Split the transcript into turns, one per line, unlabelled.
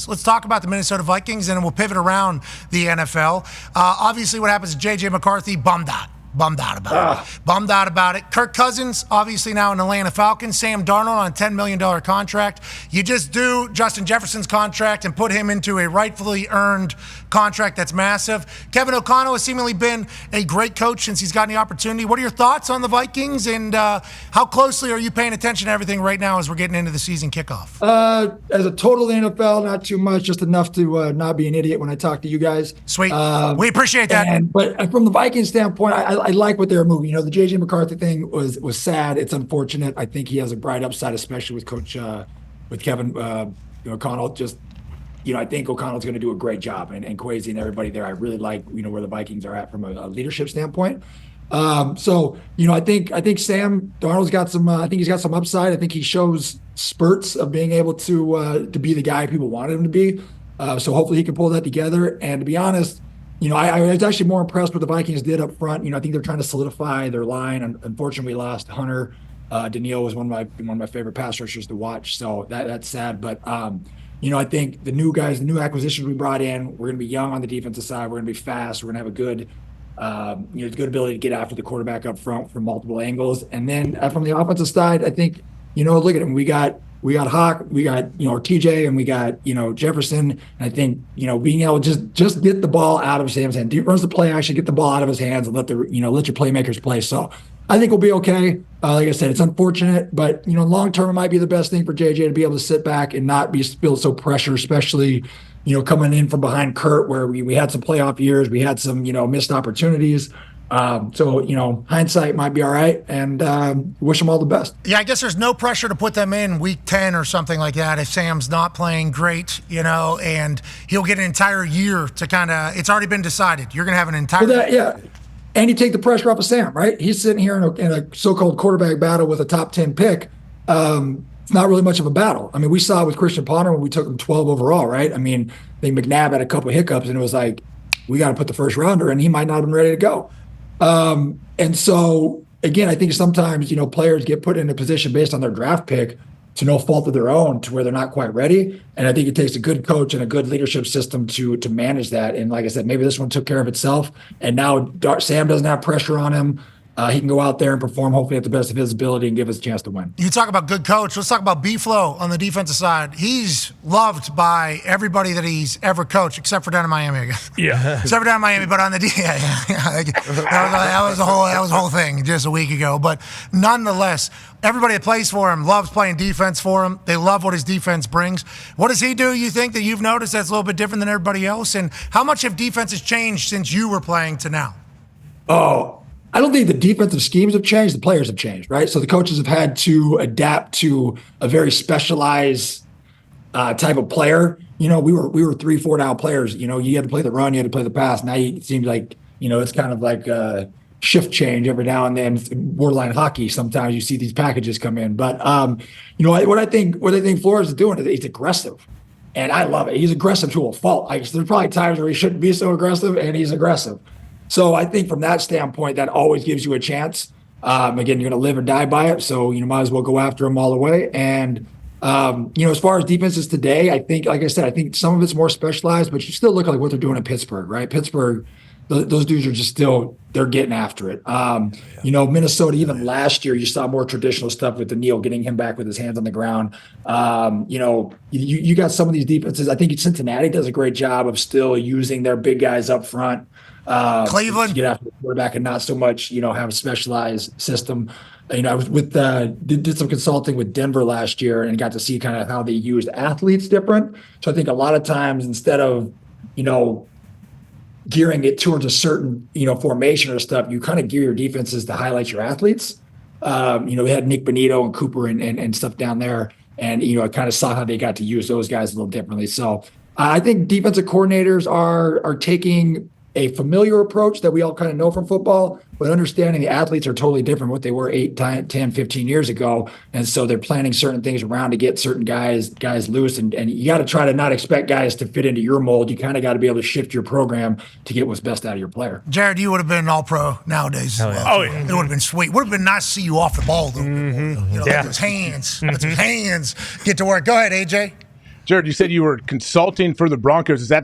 Let's talk about the Minnesota Vikings, and then we'll pivot around the NFL. Obviously, what happens to J.J. McCarthy, bummed out about it. Kirk Cousins, obviously now an Atlanta Falcons. Sam Darnold on a $10 million contract. You just do Justin Jefferson's contract and put him into a rightfully earned contract that's massive. Kevin O'Connell has seemingly been a great coach since he's gotten the opportunity. What are your thoughts on the Vikings, and how closely are you paying attention to everything right now as we're getting into the season kickoff?
As a total NFL, not too much, just enough to not be an idiot when I talk to you guys.
Sweet. We appreciate that.
But from the Vikings standpoint, I like what they're moving. The J.J. McCarthy thing was sad. It's unfortunate. I think he has a bright upside, especially with with Kevin O'Connell. I think O'Connell's going to do a great job, and Kwesi and everybody there. I really like where the Vikings are at from a leadership standpoint. I think Sam Darnold's got some. I think he's got some upside. I think he shows spurts of being able to be the guy people wanted him to be. So hopefully he can pull that together. And to be honest, I was actually more impressed with what the Vikings did up front. I think they're trying to solidify their line. Unfortunately, we lost Hunter. Daniil was one of my favorite pass rushers to watch. So that's sad. But I think the new guys, the new acquisitions we brought in, we're going to be young on the defensive side. We're going to be fast. We're going to have a good ability to get after the quarterback up front from multiple angles. And then from the offensive side, I think, look at him. We got Hawk, we got, TJ, and we got, Jefferson. And I think, being able to just get the ball out of Sam's hand. Deep runs the play action, get the ball out of his hands and let your playmakers play. So I think we'll be okay. Like I said, it's unfortunate, but, long term, it might be the best thing for JJ to be able to sit back and not feel so pressure, especially, coming in from behind Kurt, where we had some playoff years, we had some, missed opportunities. So, hindsight might be all right, and wish them all the best.
Yeah, I guess there's no pressure to put them in week 10 or something like that if Sam's not playing great, and he'll get an entire year to it's already been decided. You're going to have an entire
yeah. And you take the pressure off of Sam, right? He's sitting here in a so-called quarterback battle with a top 10 pick. It's not really much of a battle. I mean, we saw it with Christian Ponder when we took him 12 overall, right? I mean, I think McNabb had a couple of hiccups, and it was like, we got to put the first rounder, and he might not have been ready to go. And so, again, I think sometimes, players get put in a position based on their draft pick to no fault of their own to where they're not quite ready. And I think it takes a good coach and a good leadership system to manage that. And like I said, maybe this one took care of itself. And now Sam doesn't have pressure on him. He can go out there and perform, hopefully at the best of his ability, and give us a chance to win.
You talk about good coach. Let's talk about B-Flow on the defensive side. He's loved by everybody that he's ever coached, except for down in Miami, I guess.
Yeah.
Except for down in Miami, but on the that was the whole thing just a week ago. But nonetheless, everybody that plays for him loves playing defense for him. They love what his defense brings. What does he do, you think, that you've noticed that's a little bit different than everybody else? And how much have defenses changed since you were playing to now?
Oh, I don't think the defensive schemes have changed. The players have changed, right? So the coaches have had to adapt to a very specialized type of player. We were 3-4 down players. You had to play the run, you had to play the pass. Now it seems like, it's kind of like a shift change every now and then. Borderline hockey. Sometimes you see these packages come in. But what I think Flores is doing is he's aggressive. And I love it. He's aggressive to a fault. There's probably times where he shouldn't be so aggressive, and he's aggressive. So I think from that standpoint, that always gives you a chance. Again, you're going to live or die by it, so you might as well go after them all the way. And as far as defenses today, I think, like I said, I think some of it's more specialized, but you still look like what they're doing in Pittsburgh, right? Pittsburgh, those dudes are just they're getting after it. Minnesota, even last year, you saw more traditional stuff with Daniil, getting him back with his hands on the ground. You got some of these defenses. I think Cincinnati does a great job of still using their big guys up front.
Cleveland,
to get after the quarterback and not so much, have a specialized system. I was did some consulting with Denver last year and got to see kind of how they used athletes different. So I think a lot of times instead of, gearing it towards a certain, formation or stuff, you kind of gear your defenses to highlight your athletes. We had Nick Bonito and Cooper and stuff down there. And, I kind of saw how they got to use those guys a little differently. So I think defensive coordinators are taking a familiar approach that we all kind of know from football, but understanding the athletes are totally different what they were 8, 10, 15 years ago. And so they're planning certain things around to get certain guys loose. And you got to try to not expect guys to fit into your mold. You kind of got to be able to shift your program to get what's best out of your player.
Jared, you would have been an all-pro nowadays.
Yeah.
It would have been sweet. Would have been nice to see you off the ball, though.
Mm-hmm.
Let those hands get to work. Go ahead, AJ.
Jared, you said you were consulting for the Broncos. Is that